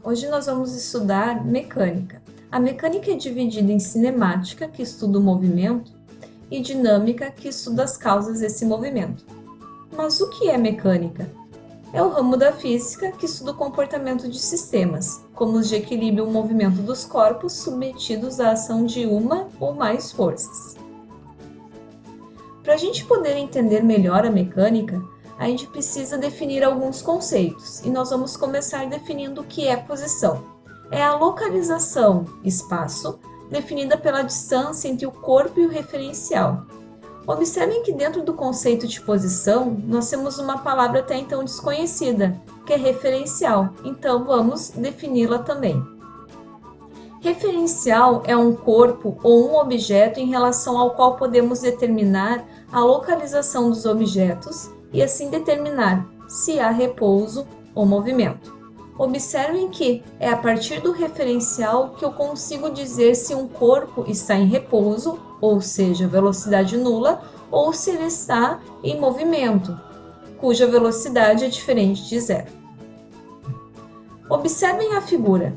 Hoje nós vamos estudar mecânica. A mecânica é dividida em cinemática, que estuda o movimento, e dinâmica, que estuda as causas desse movimento. Mas o que é mecânica? É o ramo da física que estuda o comportamento de sistemas, como os de equilíbrio e o movimento dos corpos submetidos à ação de uma ou mais forças. Para a gente poder entender melhor a mecânica, a gente precisa definir alguns conceitos, e nós vamos começar definindo o que é posição. É a localização, espaço, definida pela distância entre o corpo e o referencial. Observem que dentro do conceito de posição, nós temos uma palavra até então desconhecida, que é referencial, então vamos defini-la também. Referencial é um corpo ou um objeto em relação ao qual podemos determinar a localização dos objetos e assim determinar se há repouso ou movimento. Observem que é a partir do referencial que eu consigo dizer se um corpo está em repouso, ou seja, velocidade nula, ou se ele está em movimento, cuja velocidade é diferente de zero. Observem a figura.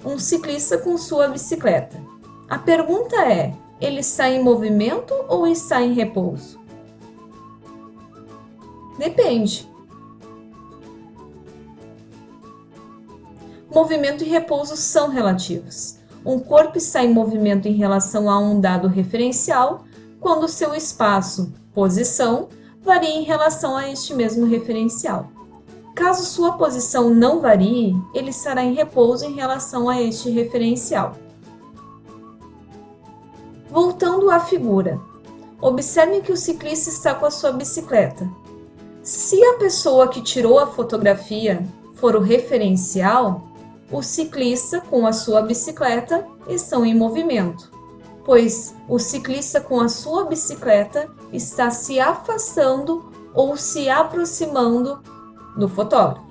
Um ciclista com sua bicicleta. A pergunta é, ele está em movimento ou está em repouso? Depende. Movimento e repouso são relativos. Um corpo está em movimento em relação a um dado referencial, quando seu espaço, posição, varia em relação a este mesmo referencial. Caso sua posição não varie, ele estará em repouso em relação a este referencial. Voltando à figura, observe que o ciclista está com a sua bicicleta. Se a pessoa que tirou a fotografia for o referencial, o ciclista com a sua bicicleta estão em movimento, pois o ciclista com a sua bicicleta está se afastando ou se aproximando do fotógrafo.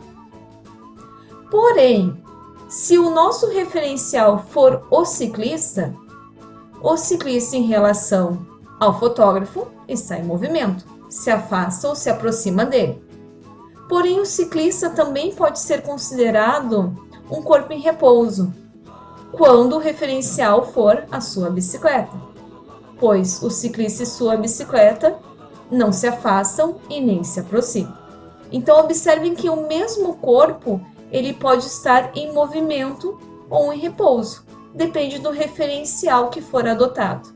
Porém, se o nosso referencial for o ciclista em relação ao fotógrafo está em movimento, se afasta ou se aproxima dele. Porém, o ciclista também pode ser considerado um corpo em repouso, quando o referencial for a sua bicicleta, pois o ciclista e sua bicicleta não se afastam e nem se aproximam. Então, observem que o mesmo corpo ele pode estar em movimento ou em repouso, depende do referencial que for adotado.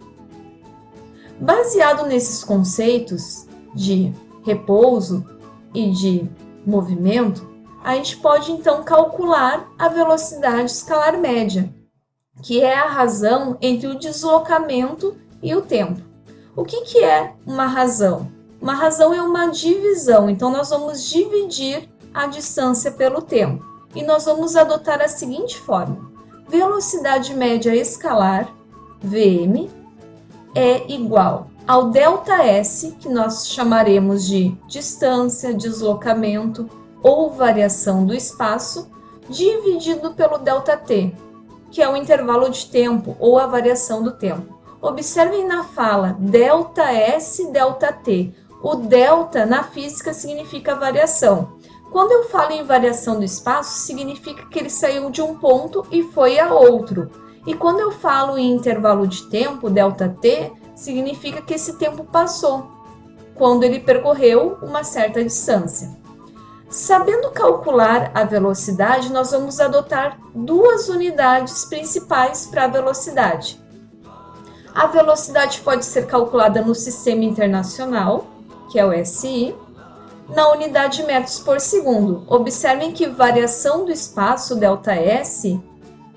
Baseado nesses conceitos de repouso e de movimento, a gente pode então calcular a velocidade escalar média, que é a razão entre o deslocamento e o tempo. O que é uma razão? Uma razão é uma divisão, então nós vamos dividir a distância pelo tempo e nós vamos adotar a seguinte fórmula: velocidade média escalar, Vm, é igual ao ΔS, que nós chamaremos de distância, deslocamento ou variação do espaço, dividido pelo ΔT, que é o intervalo de tempo ou a variação do tempo. Observem na fala ΔS, ΔT. O delta na física significa variação. Quando eu falo em variação do espaço, significa que ele saiu de um ponto e foi a outro. E quando eu falo em intervalo de tempo, ΔT, significa que esse tempo passou, quando ele percorreu uma certa distância. Sabendo calcular a velocidade, nós vamos adotar duas unidades principais para a velocidade. A velocidade pode ser calculada no Sistema Internacional, que é o SI, na unidade metros por segundo. Observem que variação do espaço, ΔS,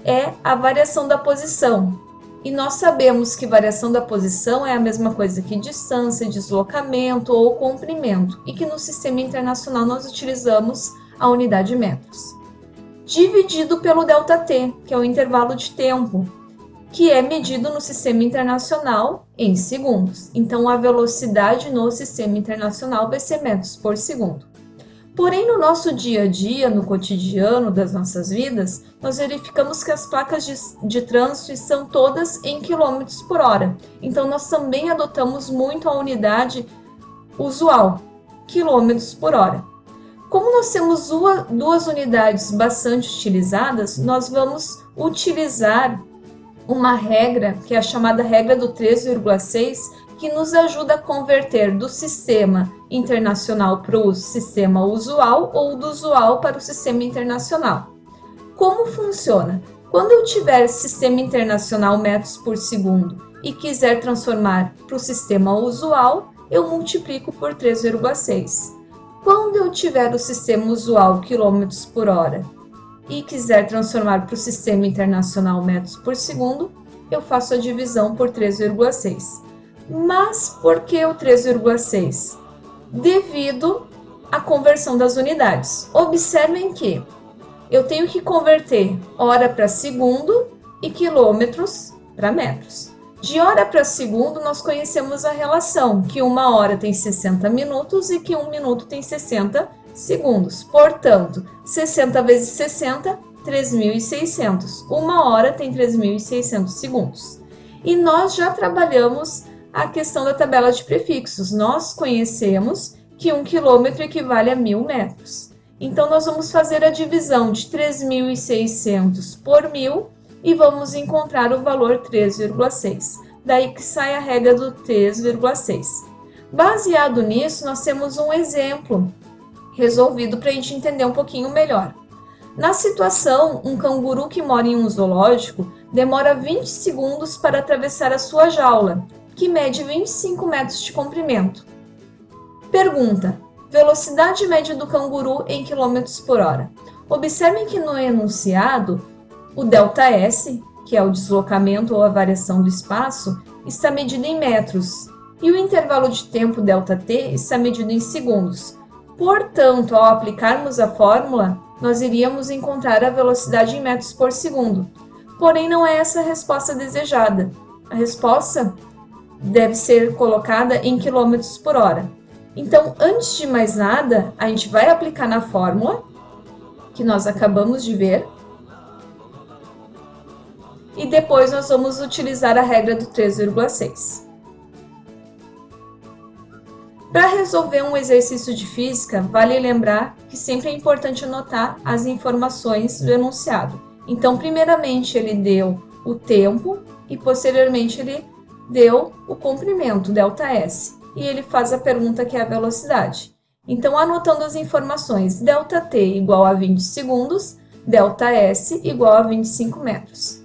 é a variação da posição. E nós sabemos que variação da posição é a mesma coisa que distância, deslocamento ou comprimento, e que no Sistema Internacional nós utilizamos a unidade metros. Dividido pelo ΔT, que é o intervalo de tempo, que é medido no Sistema Internacional em segundos. Então, a velocidade no Sistema Internacional vai ser metros por segundo. Porém, no nosso dia a dia, no cotidiano das nossas vidas, nós verificamos que as placas de trânsito são todas em quilômetros por hora. Então, nós também adotamos muito a unidade usual, quilômetros por hora. Como nós temos duas unidades bastante utilizadas, nós vamos utilizar uma regra, que é a chamada regra do 3,6, que nos ajuda a converter do sistema internacional para o sistema usual ou do usual para o sistema internacional. Como funciona? Quando eu tiver sistema internacional metros por segundo e quiser transformar para o sistema usual, eu multiplico por 3,6. Quando eu tiver o sistema usual quilômetros por hora e quiser transformar para o sistema internacional metros por segundo, eu faço a divisão por 3,6. Mas por que o 3,6? Devido à conversão das unidades. Observem que eu tenho que converter hora para segundo e quilômetros para metros. De hora para segundo, nós conhecemos a relação, que uma hora tem 60 minutos e que um minuto tem 60 segundos. Portanto, 60 vezes 60, 3.600. Uma hora tem 3.600 segundos. E nós já trabalhamos a questão da tabela de prefixos. Nós conhecemos que 1 quilômetro equivale a 1.000 metros. Então, nós vamos fazer a divisão de 3.600 por 1.000 e vamos encontrar o valor 3,6. Daí que sai a regra do 3,6. Baseado nisso, nós temos um exemplo resolvido para a gente entender um pouquinho melhor. Na situação, um canguru que mora em um zoológico demora 20 segundos para atravessar a sua jaula, que mede 25 metros de comprimento. Pergunta: velocidade média do canguru em quilômetros por hora. Observem que no enunciado, o ΔS, que é o deslocamento ou a variação do espaço, está medido em metros, e o intervalo de tempo ΔT está medido em segundos. Portanto, ao aplicarmos a fórmula, nós iríamos encontrar a velocidade em metros por segundo. Porém, não é essa a resposta desejada. A resposta deve ser colocada em quilômetros por hora. Então, antes de mais nada, a gente vai aplicar na fórmula, que nós acabamos de ver, e depois nós vamos utilizar a regra do 3,6. Para resolver um exercício de física, vale lembrar que sempre é importante anotar as informações do enunciado. Então, primeiramente, ele deu o tempo e, posteriormente, ele deu o comprimento, ΔS. E ele faz a pergunta que é a velocidade. Então, anotando as informações, ΔT igual a 20 segundos, ΔS igual a 25 metros.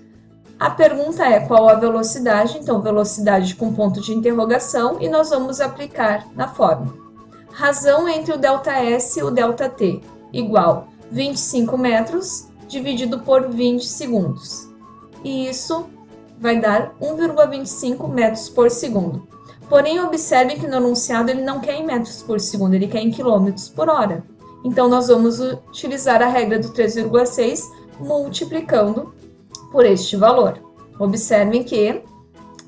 A pergunta é qual a velocidade, então velocidade com ponto de interrogação, e nós vamos aplicar na fórmula. Razão entre o ΔS e o ΔT, igual 25 metros dividido por 20 segundos. E isso vai dar 1,25 metros por segundo. Porém, observem que no enunciado ele não quer em metros por segundo, ele quer em quilômetros por hora. Então, nós vamos utilizar a regra do 3,6 multiplicando por este valor. Observem que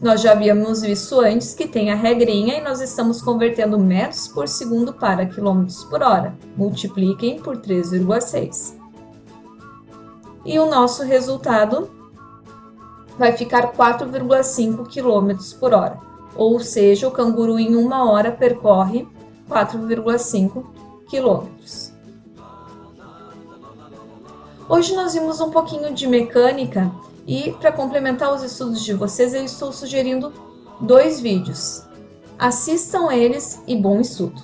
nós já havíamos visto antes que tem a regrinha e nós estamos convertendo metros por segundo para quilômetros por hora. Multipliquem por 3,6. E o nosso resultado vai ficar 4,5 quilômetros por hora. Ou seja, o canguru em uma hora percorre 4,5 quilômetros. Hoje nós vimos um pouquinho de mecânica e, para complementar os estudos de vocês, eu estou sugerindo 2 vídeos. Assistam eles e bom estudo!